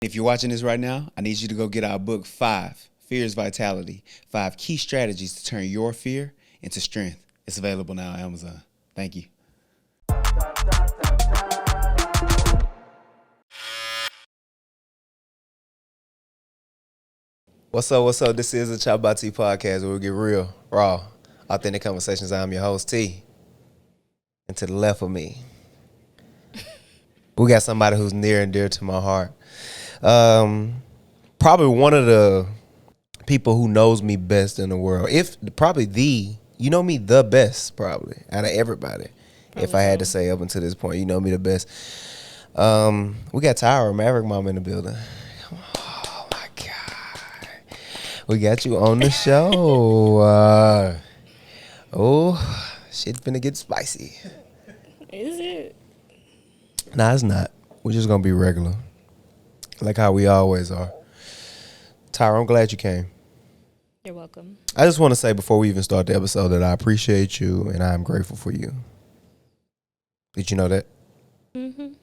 If you're watching this right now, I need you to go get our book 5, Fear is Vitality, 5 Key Strategies to Turn Your Fear into Strength. It's available now on Amazon. Thank you. What's up? What's up? This is the ChoppedByT podcast where we get real, raw, authentic conversations. I'm your host, T. And to the left of me, we got somebody who's near and dear to my heart. Probably one of the people who knows me best in the world. You know me the best, probably, out of everybody. Probably if I had to say up until this point, you know me the best. We got Tyra, Maverick Mom in the building. Oh, my God. We got you on the show. Shit's finna get spicy. Is it? Nah, it's not. We're just going to be regular. Like how we always are. Tyra, I'm glad you came. You're welcome. I just want to say before we even start the episode that I appreciate you and I'm grateful for you. Did you know that? Mm-hmm.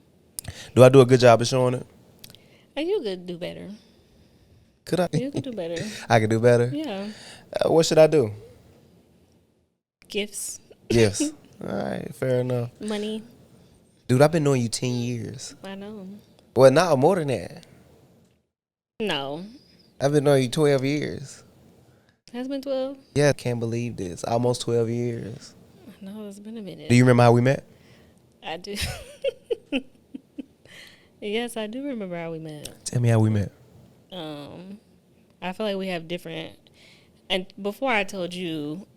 Do I do a good job of showing it? You could do better. Could I? You could do better. I could do better? Yeah. What should I do? Gifts. Gifts. All right, fair enough. Money. Dude, I've been knowing you 10 years. I know. Well, not more than that. No. I've been knowing you 12 years. Has been 12? Yeah, can't believe this. Almost 12 years. I know, it's been a minute. Do you remember how we met? I do. Yes, I do remember how we met. Tell me how we met. I feel like we have different, and before I told you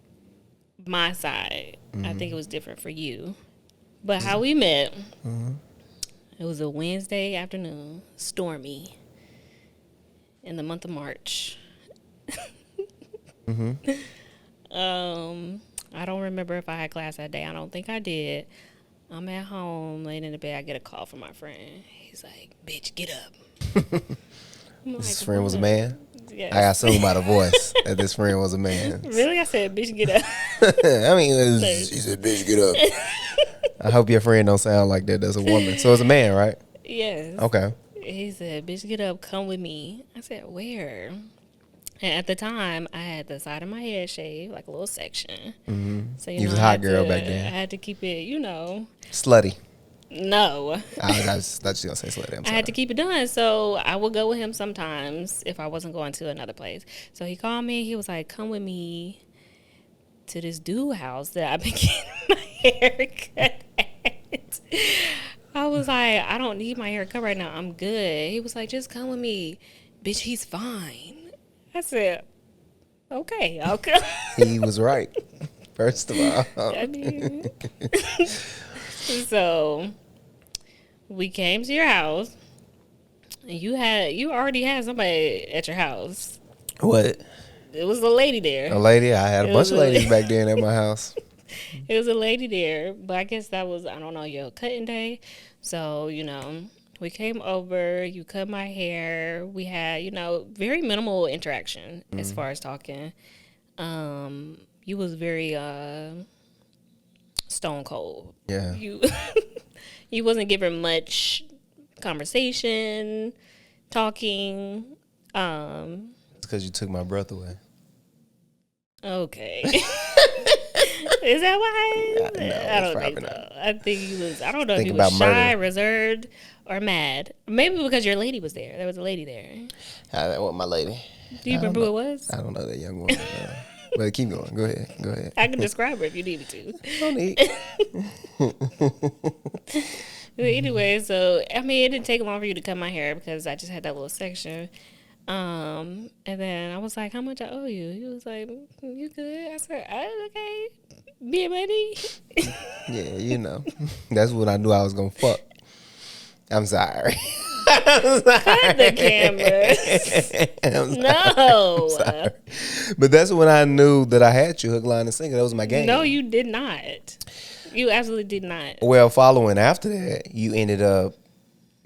my side, I think it was different for you. But how we met, it was a Wednesday afternoon, stormy, in the month of March. I don't remember if I had class that day. I don't think I did. I'm at home, laying in the bed. I get a call from my friend. He's like, "Bitch, get up." This friend was a man? Yes. I assume by the voice that this friend was a man. Really? I said, "Bitch, get up." I mean, she said, "Bitch, get up." I hope your friend don't sound like that. That's a woman. So it's a man, right? Yes. Okay. He said, "Bitch, get up, come with me." I said, "Where?" And at the time, I had the side of my head shaved, like a little section. Mm-hmm. So you was a hot girl back I then. had to keep it, Slutty. No. I thought you were going to say slutty. I had to keep it done. So I would go with him sometimes if I wasn't going to another place. So he called me. He was like, "Come with me to this dude house that I've been getting my hair cut at." I was like, "I don't need my hair cut right now. I'm good." He was like, "Just come with me." "Bitch, he's fine." I said, "Okay, I'll come." He was right, first of all. I mean, so we came to your house, and you already had somebody at your house. What? It was a lady there. A lady? I had a bunch of ladies back then at my house. It was a lady there, but I guess that was, I don't know, your cutting day. So, we came over, you cut my hair. We had, very minimal interaction as far as talking. You was very stone cold. Yeah. You wasn't giving much conversation, talking. It's because you took my breath away. Okay. Is that why? No, I don't think so. not. I think he was, I don't know if he was shy, reserved, or mad. Maybe because your lady was there. There was a lady there. That was my lady. Do you remember who it was? I don't know that young woman. But keep going. Go ahead. I can describe her if you needed to. No need. But anyway, so, it didn't take long for you to cut my hair because I just had that little section. And then I was like, "How much I owe you?" He was like, "You good?" I said, "Okay, be a buddy." Yeah, that's when I knew I was gonna fuck. I'm sorry. Cut the cameras. No. I'm sorry. But that's when I knew that I had you hook, line, and sinker. That was my game. No, you did not. You absolutely did not. Well, following after that, you ended up,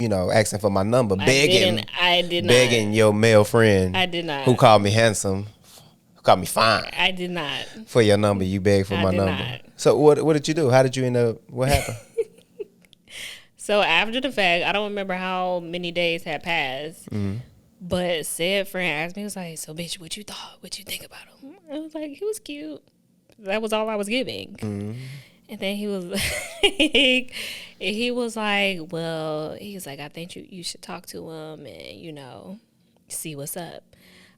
asking for my number, begging. I did not. Begging your male friend. I did not. Who called me handsome, who called me fine. I did not. For your number, you begged for my number. Not. So what did you do? How did you end up? What happened? So after the fact, I don't remember how many days had passed. Mm-hmm. But said friend asked me, he was like, "So bitch, what you thought? What you think about him?" I was like, "He was cute." That was all I was giving. Mm-hmm. And then he was like, "Well," he was like, "I think you should talk to him and see what's up."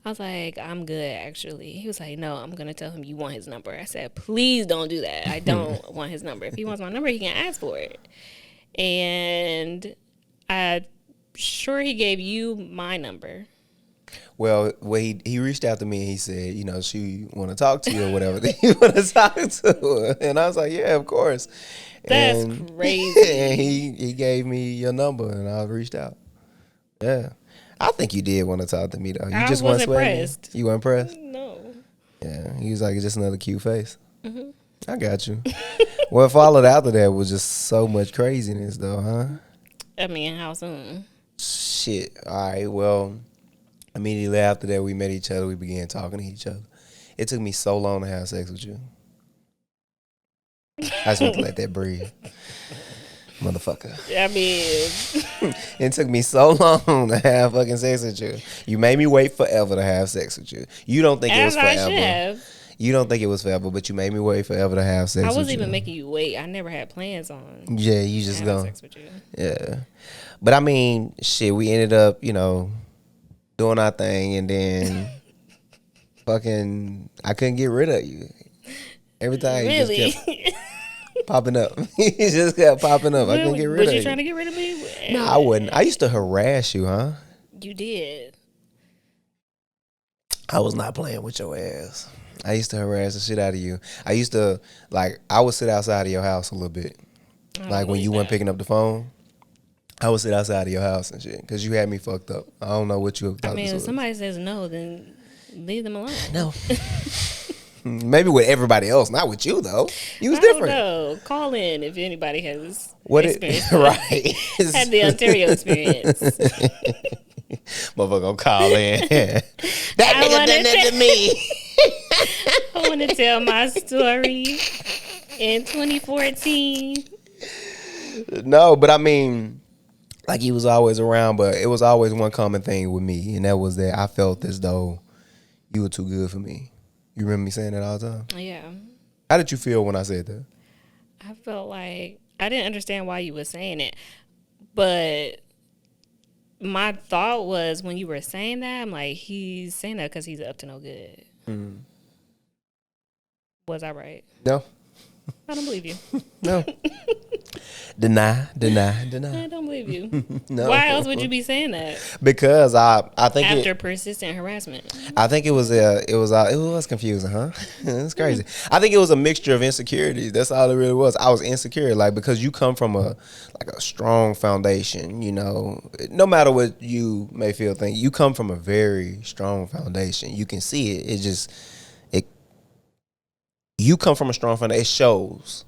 I was like, "I'm good, actually." He was like, "No, I'm gonna tell him you want his number." I said, "Please don't do that. I don't want his number. If he wants my number, he can ask for it." And I'm sure he gave you my number. Well, he reached out to me and he said, she want to talk to you or whatever. You want to talk to her, and I was like, yeah, of course. That's and, crazy. And he gave me your number, and I reached out. Yeah, I think you did want to talk to me though. You just wasn't weren't impressed. You weren't impressed? No. Yeah, he was like, it's just another cute face. Mm-hmm. I got you. What followed after that was just so much craziness, though, huh? I mean, how soon? Shit. All right. Well, immediately after that, we met each other. We began talking to each other. It took me so long to have sex with you. I just want to let that breathe. Motherfucker. I mean, it took me so long to have fucking sex with you. You made me wait forever to have sex with you. You don't think it was forever. I should have. You don't think it was forever, but you made me wait forever to have sex with you. I wasn't even making you wait. I never had plans on. Yeah, you just having go. sex with you. Yeah. But I mean, shit, we ended up, doing our thing, and then fucking I couldn't get rid of you. Every time really? you just kept popping up. You just kept popping up. I couldn't get rid of you. Was you trying to get rid of me? No, I wouldn't. I used to harass you, huh? You did. I was not playing with your ass. I used to harass the shit out of you. I used to, I would sit outside of your house a little bit. Like when you weren't picking up the phone, I would sit outside of your house and shit because you had me fucked up. I don't know what you thought. I mean, if somebody says no, then leave them alone. No. Maybe with everybody else, not with you though. You was different. No, call in if anybody has experience. Right. Had the Onterio experience. Motherfucker gonna call in. That nigga done that to me. I want to tell my story in 2014. No, but I mean, he was always around, but it was always one common thing with me, and that was that I felt as though you were too good for me. You remember me saying that all the time? Yeah. How did you feel when I said that? I felt like I didn't understand why you were saying it, but my thought was when you were saying that, I'm like, he's saying that because he's up to no good. Mm. Was I right? No. I don't believe you. No. Deny. I don't believe you. No. Why else would you be saying that? Because I think after persistent harassment. I think it was confusing, huh? It's crazy. I think it was a mixture of insecurities. That's all it really was. I was insecure, because you come from a strong foundation. No matter what you may think, you come from a very strong foundation. You can see it. You come from a strong foundation. It shows.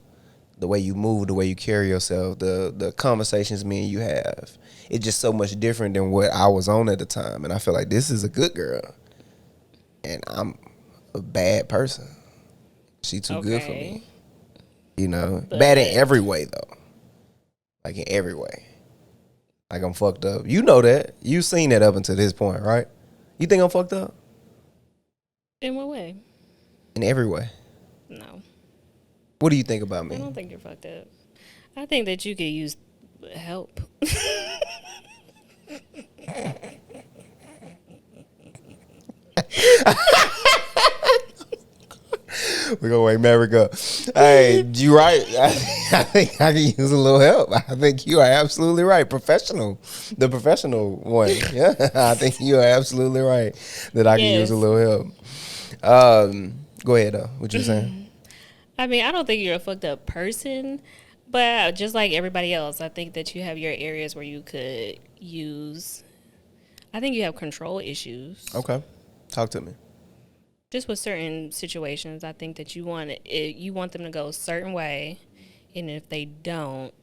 The way you move, the way you carry yourself, the conversations me and you have. It's just so much different than what I was on at the time. And I feel like this is a good girl. And I'm a bad person. She too good for me. Bad in every way, though. In every way. I'm fucked up. You know that. You've seen that up until this point, right? You think I'm fucked up? In what way? In every way. No. What do you think about me? I don't think you're fucked up. I think that you could use help. We're gonna wake Maverick up. Hey, you right. I think I can use a little help. I think you are absolutely right. The professional one. Yeah, I think you are absolutely right that I can use a little help. Go ahead though. What you saying? I mean, I don't think you're a fucked up person, but just like everybody else, I think that you have your areas where you could use. I think you have control issues. Okay, talk to me. Just with certain situations, I think that you want them to go a certain way, and if they don't,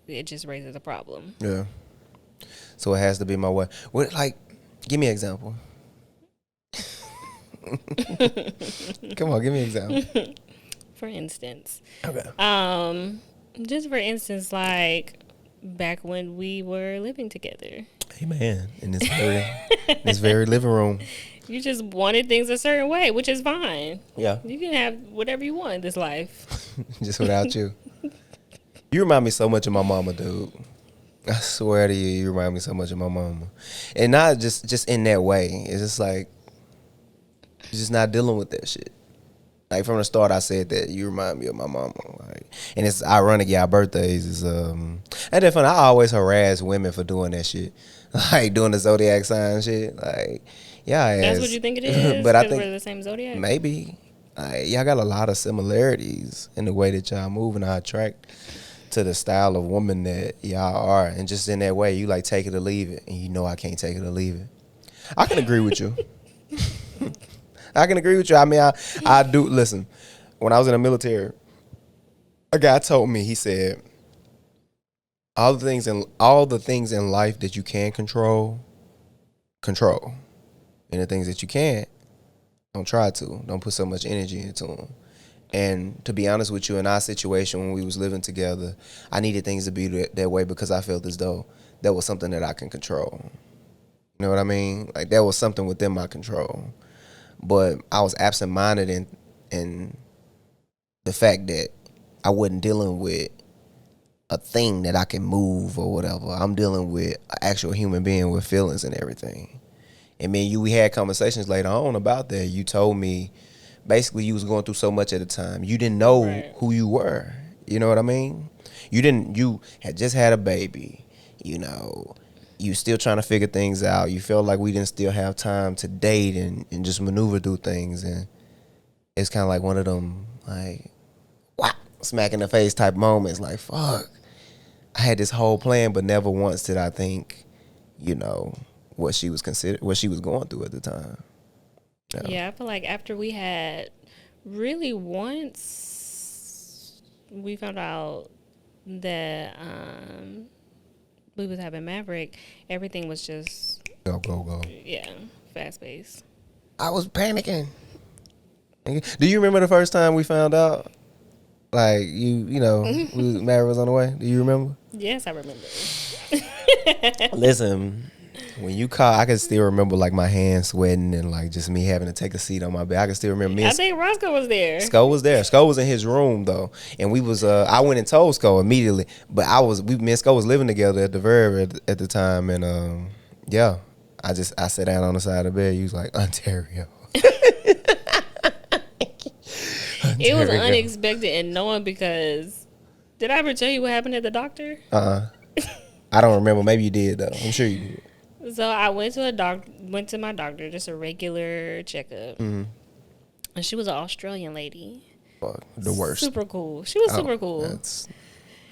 it just raises a problem. Yeah. So it has to be my way. What? Give me an example. Come on, give me an example. For instance. Okay. Just for instance, back when we were living together. Amen. In this very living room. You just wanted things a certain way, which is fine. Yeah. You can have whatever you want in this life. Just without you. You remind me so much of my mama, dude. I swear to you, you remind me so much of my mama. And not just in that way. It's just like, you're just not dealing with that shit. Like, from the start, I said that you remind me of my mama. Like, and it's ironic, our birthdays is, and then fun, I always harass women for doing that shit. Like, doing the zodiac sign shit. Like, yeah. That's what you think it is? But I think we're the same zodiac? maybe. Y'all got a lot of similarities in the way that y'all move, and I attract to the style of woman that y'all are. And just in that way, you like take it or leave it. And you know I can't take it or leave it. I can agree with you. I can agree with you. I mean, I do. Listen, when I was in the military, a guy told me, he said, all the things in life that you can control. And the things that you can't, don't try to. Don't put so much energy into them. And to be honest with you, in our situation when we was living together, I needed things to be that way because I felt as though that was something that I can control. You know what I mean? Like, that was something within my control. But I was absent-minded in the fact that I wasn't dealing with a thing that I can move or whatever. I'm dealing with an actual human being with feelings and everything. And me and we had conversations later on about that. You told me basically you was going through so much at the time. You didn't know who you were. You know what I mean? You had just had a baby. You know, you still trying to figure things out. You felt like we didn't still have time to date and just maneuver through things. And it's kind of like one of them, like, whap, smack in the face type moments. Like, fuck, I had this whole plan, but never once did I think, you know, what she was going through at the time. Yeah, I feel like after we had really once we found out that we was having Maverick, everything was just go. Yeah, fast paced. I was panicking. Do you remember the first time we found out? Like, you know, Maverick was on the way. Do you remember? Yes, I remember. Listen, when you call, I can still remember like my hands sweating and like just me having to take a seat on my bed. I can still remember me. I think Roscoe was there. Sco was there. Sco was in his room though, and we was. I went and told Sco immediately, but me and Sco was living together at the Verve at the time, and yeah, I sat down on the side of the bed. He was like, Onterio. It was unexpected and knowing because did I ever tell you what happened at the doctor? I don't remember. Maybe you did though. I'm sure you did. So I went to my doctor, just a regular checkup, and she was an Australian lady. Fuck, the worst. Super cool. She was super cool.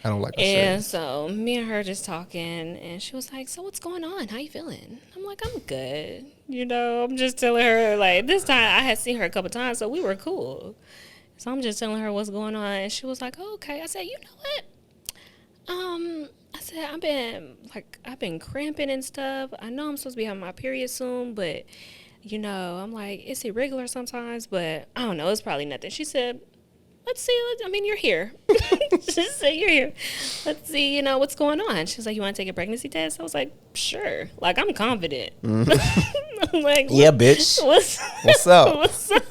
I don't like Australia. And so me and her just talking, and she was like, "So what's going on? How you feeling?" I'm like, "I'm good." You know, I'm just telling her like this time I had seen her a couple times, so we were cool. So I'm just telling her what's going on, and she was like, oh, "Okay." I said, "You know what? I said I've been cramping and stuff. I know I'm supposed to be having my period soon, but you know, I'm like it's irregular sometimes, but I don't know. It's probably nothing." She said, "Let's see. You're here." She said, "You're here. Let's see. You know what's going on." She was like, "You want to take a pregnancy test?" I was like, "Sure." Like I'm confident. I'm like, yeah, bitch. What's up? What's up?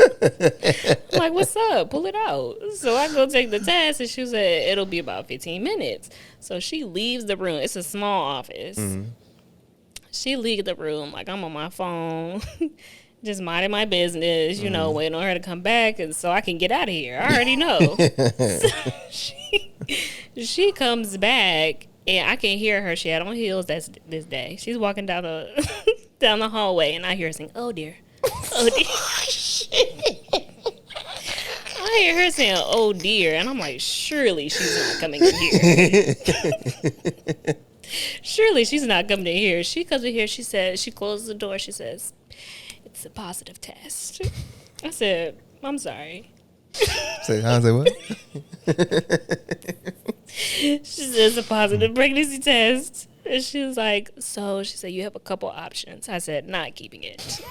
I'm like, what's up? Pull it out. So I go take the test, and she said it'll be about 15 minutes. So she leaves the room. It's a small office. She leaves the room like I'm on my phone. Just minding my business, you know, waiting on her to come back, and so I can get out of here. I already know. So she comes back, and I can hear her. She had on heels this day. She's walking down the hallway, and I hear her saying, "Oh dear, oh dear." I hear her saying, "Oh dear," and I'm like, surely she's not coming in here. Surely she's not coming in here. She comes in here. She says, she closes the door. She says, "It's a positive test." I said, "I'm sorry." Say, I say what? She says a positive pregnancy test. And she was like, so she said, "You have a couple options." I said, "Not keeping it."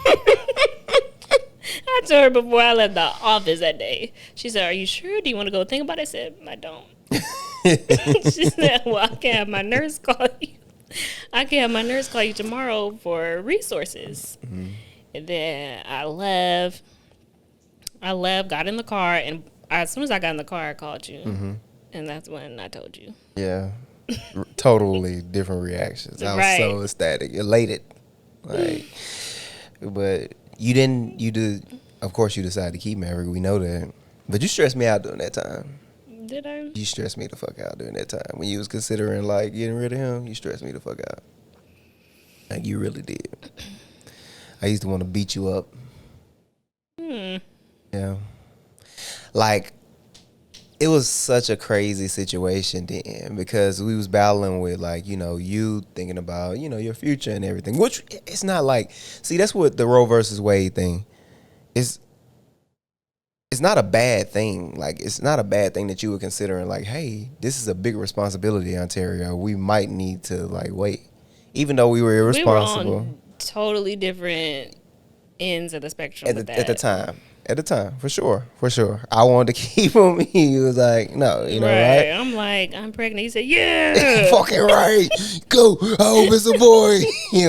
I told her before I left the office that day. She said, "Are you sure? Do you want to go think about it?" I said, "I don't." She said, well, I can have my nurse call you. I can have my nurse call you tomorrow for resources. Mm-hmm. And then I left, got in the car, and as soon as I got in the car, I called you. Mm-hmm. And that's when I told you. Yeah. Totally different reactions. I was so ecstatic, elated. Like, but of course you decided to keep Maverick. We know that. But you stressed me out during that time. Did I? You stressed me the fuck out during that time. When you was considering, like, getting rid of him, you stressed me the fuck out. Like, you really did. I used to want to beat you up. Yeah. Like, it was such a crazy situation then because we was battling with, like, you know, you thinking about, you know, your future and everything. Which, it's not like, see, that's what the Roe versus Wade thing is. It's not a bad thing. Like, it's not a bad thing that you were considering, like, hey, this is a big responsibility, Onterio. We might need to, like, wait. Even though we were irresponsible. We were on totally different ends of the spectrum at the time. At the time, for sure. I wanted to keep him. He was like, no, you know, right? I'm like, I'm pregnant. He said, yeah. Fucking right. Go. I hope it's a boy. He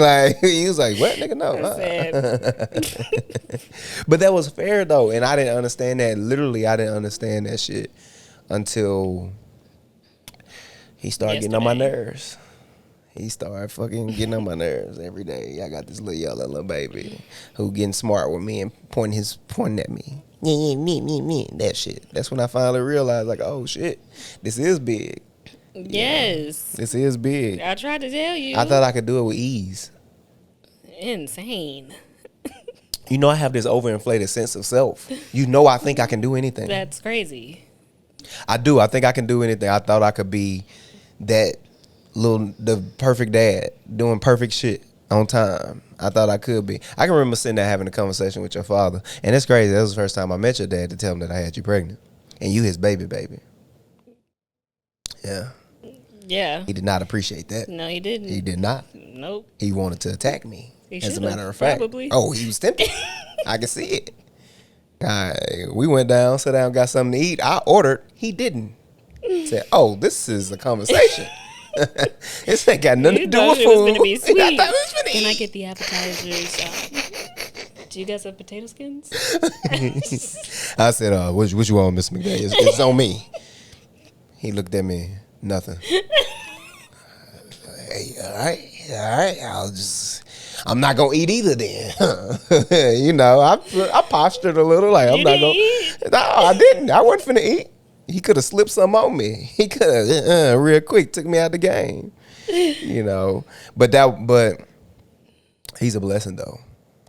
was like, what, nigga? No. But that was fair, though. And I didn't understand that. Literally, I didn't understand that shit until he started getting on my nerves. He started fucking getting on my nerves every day. I got this little yellow little baby who getting smart with me and pointing at me. Me. That shit. That's when I finally realized, like, oh shit, this is big. Yes. This is big. I tried to tell you. I thought I could do it with ease. Insane. You know, I have this overinflated sense of self. You know, I think I can do anything. That's crazy. I do. I think I can do anything. I thought I could be the perfect dad doing perfect shit on time. I thought I could be. I can remember sitting there having a conversation with your father, and it's crazy. That was the first time I met your dad to tell him that I had you pregnant, and you his baby. Yeah. Yeah. He did not appreciate that. No, he didn't. He did not. Nope. He wanted to attack me. As a matter of fact. Probably. Oh, he was tempted. I can see it. We went down, sat down, got something to eat. I ordered. He didn't. Said, "Oh, this is a conversation." This ain't got nothing to do with food. It was be sweet. I thought it was gonna Can I eat. get the appetizers? Do you guys have potato skins? I said, what you want, Mr. McDay? It's on me. He looked at me, nothing. Hey, all right. I'm not gonna eat either then. You know, I postured a little like I'm not gonna eat? No, I didn't. I wasn't finna eat. He could have slipped some on me. He could have real quick took me out the game. You know. But he's a blessing though.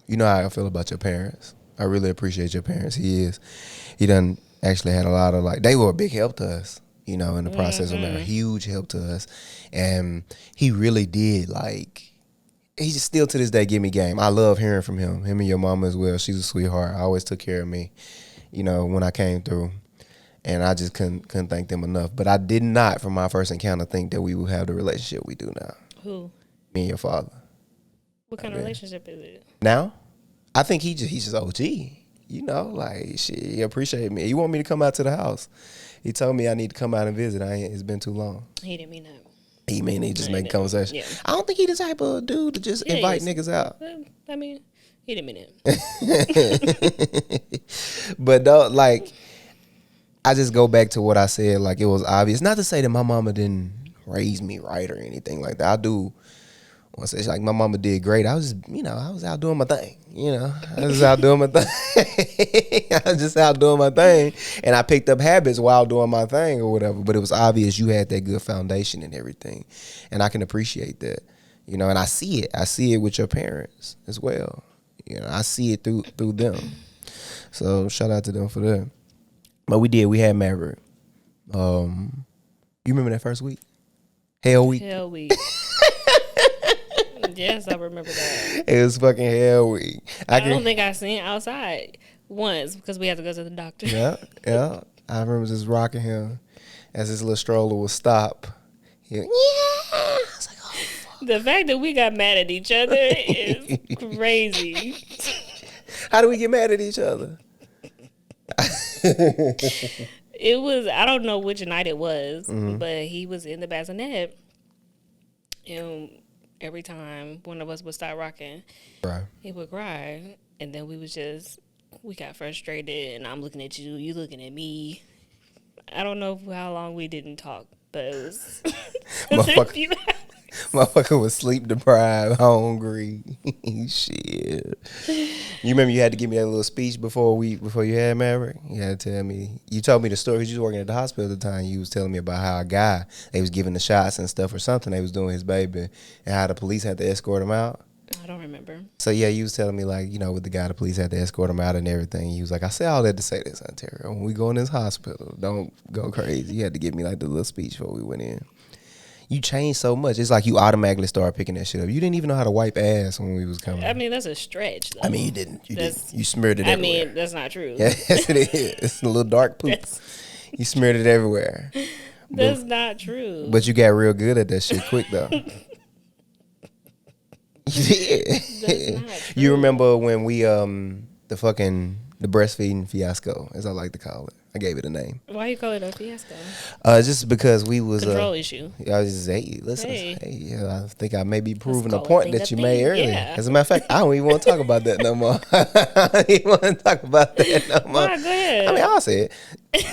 You know how I feel about your parents. I really appreciate your parents. He done actually had a lot of, like, they were a big help to us, you know, in the process of a huge help to us. And he really did, like, he just still to this day give me game. I love hearing from him. Him and your mama as well. She's a sweetheart. I always took care of me, you know, when I came through. And I just couldn't thank them enough. But I did not, from my first encounter, think that we would have the relationship we do now. Who? Me and your father. What kind of relationship is it? Now? I think he's just OG. You know, like, shit, he appreciate me. He want me to come out to the house. He told me I need to come out and visit. It's been too long. He didn't mean that. He mean he just make conversation. Yeah. I don't think he the type of dude to just invite niggas out. I mean, he didn't mean it. But though, like, I just go back to what I said. Like, it was obvious. Not to say that my mama didn't raise me right or anything like that. I do. Once it's like my mama did great. I was just, you know, I was out doing my thing. You know, I was out doing my thing. I was just out doing my thing, and I picked up habits while doing my thing or whatever. But it was obvious you had that good foundation and everything, and I can appreciate that. You know, and I see it. I see it with your parents as well. You know, I see it through them. So shout out to them for that. But we had Maverick. You remember that first week? Hell week. Yes, I remember that. It was fucking hell week. I don't think I seen it outside once because we had to go to the doctor. Yeah. I remember just rocking him as his little stroller would stop. I was like, oh, fuck. The fact that we got mad at each other is crazy. How do we get mad at each other? It was, I don't know which night it was, Mm-hmm. but he was in the bassinet. And every time one of us would start rocking, Right. he would cry. And then we got frustrated. And I'm looking at you looking at me. I don't know how long we didn't talk, but it was a few hours. Motherfucker was sleep deprived, hungry. Shit. You remember you had to give me that little speech before you had Maverick? You had to tell me. You told me the story because you was working at the hospital at the time. You was telling me about how a guy, they was giving the shots and stuff or something. They was doing his baby and how the police had to escort him out. I don't remember. So yeah, you was telling me like, with the guy, the police had to escort him out and everything. He was like, I say all that to say this, Onterio. When we go in this hospital, don't go crazy. You had to give me like the little speech before we went in. You changed so much. It's like you automatically start picking that shit up. You didn't even know how to wipe ass when we was coming. I mean, that's a stretch, though. I mean, you didn't. You didn't. You smeared it everywhere. I mean, that's not true. Yes, it is. It's a little dark poop. You smeared it everywhere. That's not true. But you got real good at that shit quick, though. You did. That's not true. You remember when we, the breastfeeding fiasco, as I like to call it. I gave it a name. Why you call it a fiasco? Just because we was Control issue. I was just listen. I think I may be proving a call point it that you thing. made earlier. Yeah. As a matter of fact, I don't even want to talk about that no more. I don't even want to talk about that no more. Why? Go ahead. I mean, I'll say it.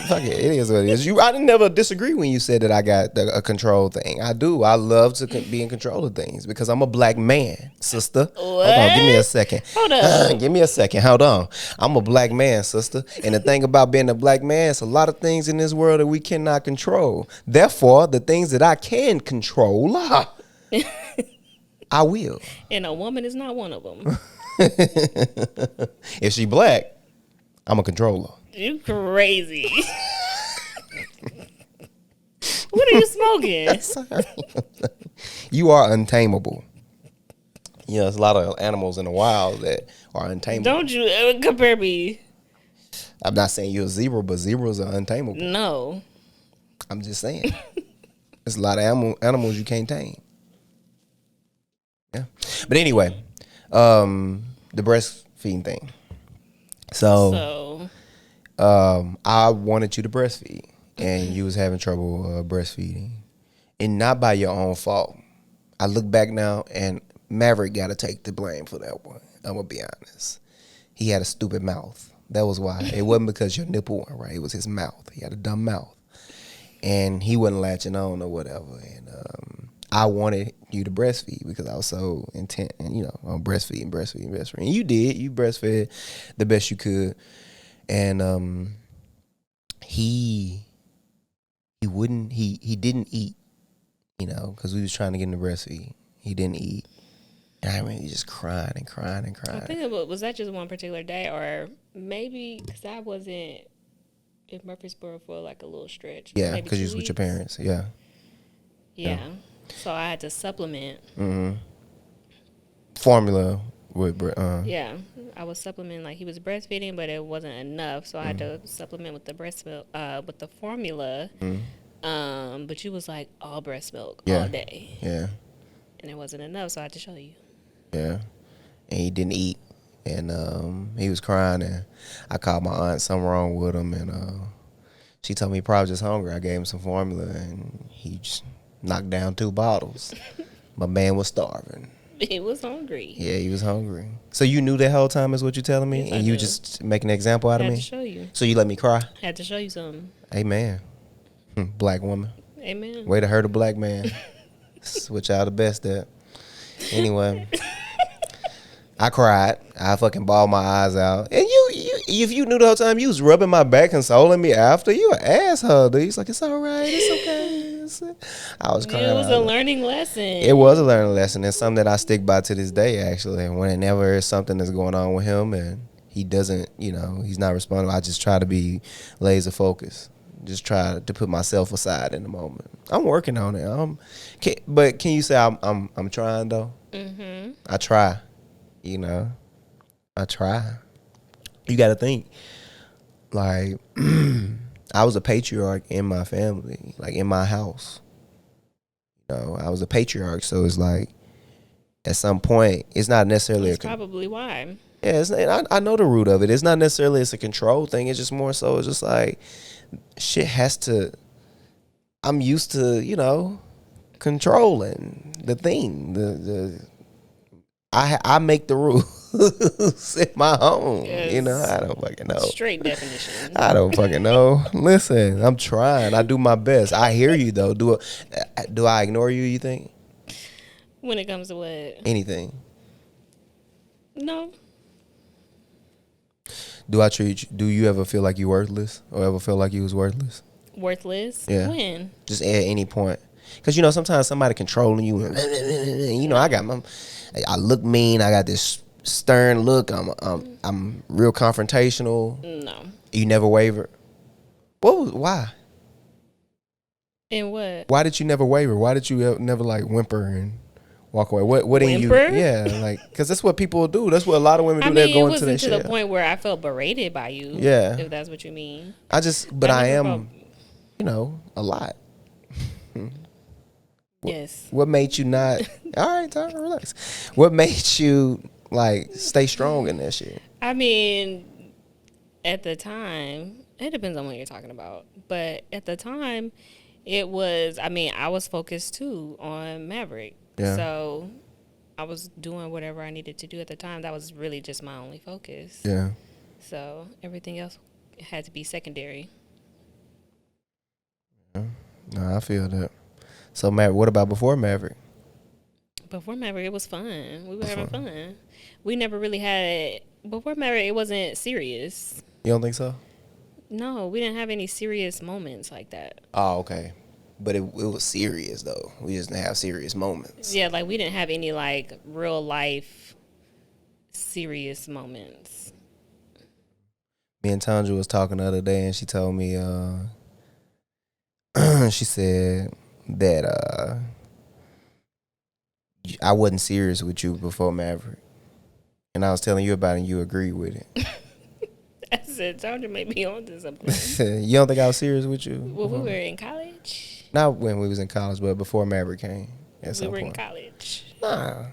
Fuck it. It is what it is. I didn't never disagree when you said that I got a control thing. I do. I love to be in control of things because I'm a black man, sister. What? Hold on. Give me a second. Hold up. Give me a second. Hold on. I'm a black man, sister. And the thing about being a black man, it's a lot of things in this world that we cannot control. Therefore, the things that I can control, I will. And a woman is not one of them. If she black, I'm a controller. You crazy. What are you smoking? Sorry. You are untamable. There's a lot of animals in the wild that are untamable. Don't you ever compare me. I'm not saying you're a zebra, but zebras are untamable. No. I'm just saying. There's a lot of animals you can't tame. Yeah. But anyway, the breastfeeding thing. So I wanted you to breastfeed, and you was having trouble breastfeeding, and not by your own fault. I look back now, and Maverick got to take the blame for that one. I'm gonna be honest. He had a stupid mouth. That was why. It wasn't because your nipple went right. It was his mouth. He had a dumb mouth, and he wasn't latching on or whatever. And I wanted you to breastfeed because I was so intent, and on breastfeeding. And you did. You breastfed the best you could. And he didn't eat, because we was trying to get him to breastfeed. He didn't eat. And I remember he just crying and crying and crying. I think was that just one particular day, or maybe because I wasn't in Murfreesboro for like a little stretch. Yeah, because you was with your parents. Yeah. Yeah. So I had to supplement. Mm-hmm. Formula with Yeah, I was supplementing, like he was breastfeeding, but it wasn't enough, so I had to supplement with the breast milk, with the formula. But you was like all breast milk all day. Yeah. And it wasn't enough, so I had to show you. Yeah. And he didn't eat, and he was crying, and I called my aunt, something wrong with him, and she told me he probably just hungry. I gave him some formula, and he just knocked down 2 bottles. My man was starving. He was hungry. Yeah, he was hungry. So you knew that whole time is what you're telling me? Yes, and I you knew. just making an example out of I me? had to show you. So you let me cry? I had to show you something. Amen. Black woman. Amen. Way to hurt a black man. That's what y'all the best at. Anyway. I cried. I fucking bawled my eyes out. And you, if you knew the whole time, you was rubbing my back, consoling me after. You an asshole, dude. He's like, it's all right. It's okay. I was crying. It was a learning lesson. It was a learning lesson. It's something that I stick by to this day, actually. And whenever there's something that's going on with him and he doesn't, he's not responding, I just try to be laser focused. Just try to put myself aside in the moment. I'm working on it. But can you say I'm trying, though? Mm-hmm. I try. I try. You got to think, like, I was a patriarch in my family, like in my house. I was a patriarch, so it's like, at some point, it's not necessarily. That's probably why. Yeah, I know the root of it. It's not necessarily it's a control thing. It's just more so. It's just like shit has to. I'm used to, controlling the thing. I make the rules in my home. Yes. I don't fucking know. Straight definition. I don't fucking know. Listen, I'm trying. I do my best. I hear you though. Do I ignore you? You think When it comes to what? anything? No. Do you ever feel like you worthless, or ever feel like you was worthless? Worthless? Yeah. When? Just at any point. Because, sometimes somebody controlling you. I look mean. I got this stern look. I'm real confrontational. No. You never wavered. Why? And what? Why did you never waver? Why did you never whimper and walk away? What in you? Whimper? Yeah, because that's what people do. That's what a lot of women do. They're going to that shit. It wasn't to the point where I felt berated by you. Yeah. If that's what you mean. I am, a lot. Yes. What made you not? All right, Tyra, relax. What made you stay strong in that shit? I mean, at the time, it depends on what you're talking about. But at the time, it was. I mean, I was focused too on Maverick. Yeah. So I was doing whatever I needed to do at the time. That was really just my only focus. Yeah. So everything else had to be secondary. Yeah. No, I feel that. So, Maverick, what about before Maverick? Before Maverick, it was fun. We were having fun. We never really had. Before Maverick, it wasn't serious. You don't think so? No, we didn't have any serious moments like that. Oh, okay. But it was serious, though. We just didn't have serious moments. Yeah, we didn't have any, real life serious moments. Me and Tandra was talking the other day, and she told me, she said that I wasn't serious with you before Maverick. And I was telling you about it, and you agreed with it. I said, Tandra made me on to something. You don't think I was serious with you? Well, we were in college. Not when we was in college, but before Maverick came. We were in college. Nah,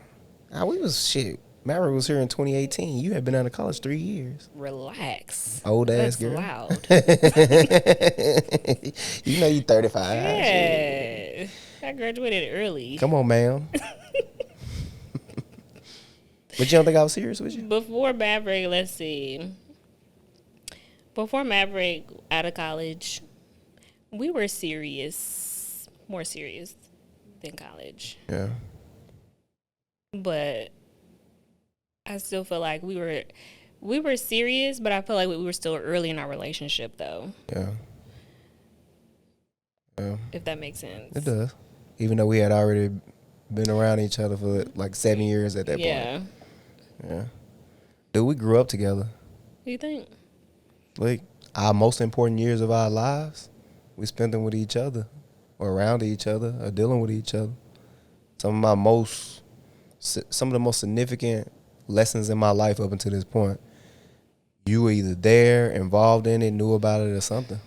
we was shit. Maverick was here in 2018. You had been out of college 3 years. Relax. Old ass That's girl. loud. You 35. Yeah. I graduated early. Come on, ma'am. But you don't think I was serious with you? Before Maverick, let's see. Before Maverick, out of college, we were serious. More serious than college. Yeah. But I still feel like we were serious, but I feel like we were still early in our relationship, though. Yeah. Yeah. If that makes sense. It does. Even though we had already been around each other for 7 years at that point. Yeah. Dude, we grew up together. What do you think? Our most important years of our lives, we spent them with each other, or around each other, or dealing with each other. Some of the most significant lessons in my life up until this point, you were either there, involved in it, knew about it, or something.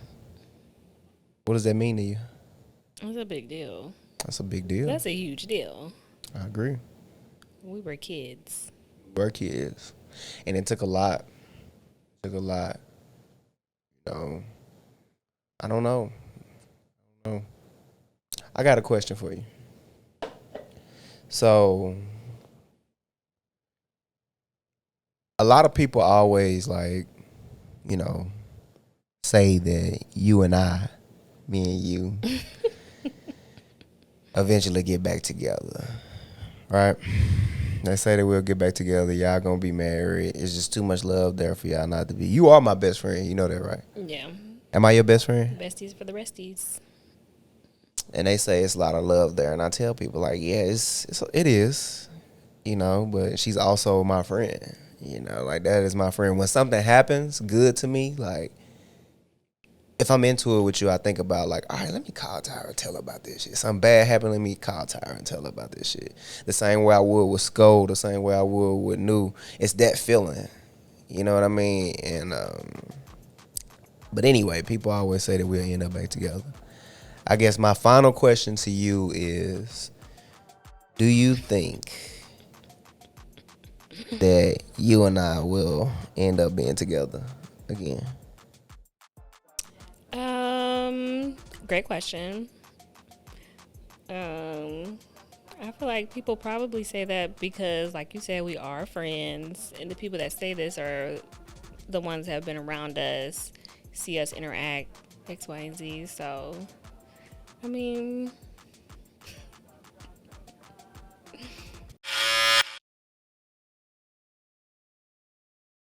What does that mean to you? That's a big deal. That's a big deal. That's a huge deal. I agree. We were kids. We were kids. And it took a lot. I don't know. I got a question for you. So, a lot of people always say that you and I, me and you, eventually get back together, right? They say that we'll get back together. Y'all gonna be married. It's just too much love there for y'all not to be. You are my best friend. You know that, right? Yeah. Am I your best friend? Besties for the resties. And they say it's a lot of love there, and I tell people yeah, it is, but she's also my friend, that is my friend. When something happens good to me, if I'm into it with you, I think about all right, let me call Tyra and tell her about this shit. Something bad happened, let me call Tyra and tell her about this shit. The same way I would with Skull, the same way I would with New. It's that feeling, you know what I mean? And but anyway, people always say that we'll end up back together. I guess my final question to you is, do you think that you and I will end up being together again? Great question. I feel like people probably say that because, like you said, we are friends, and the people that say this are the ones that have been around us, see us interact X, Y, and Z. So, I mean,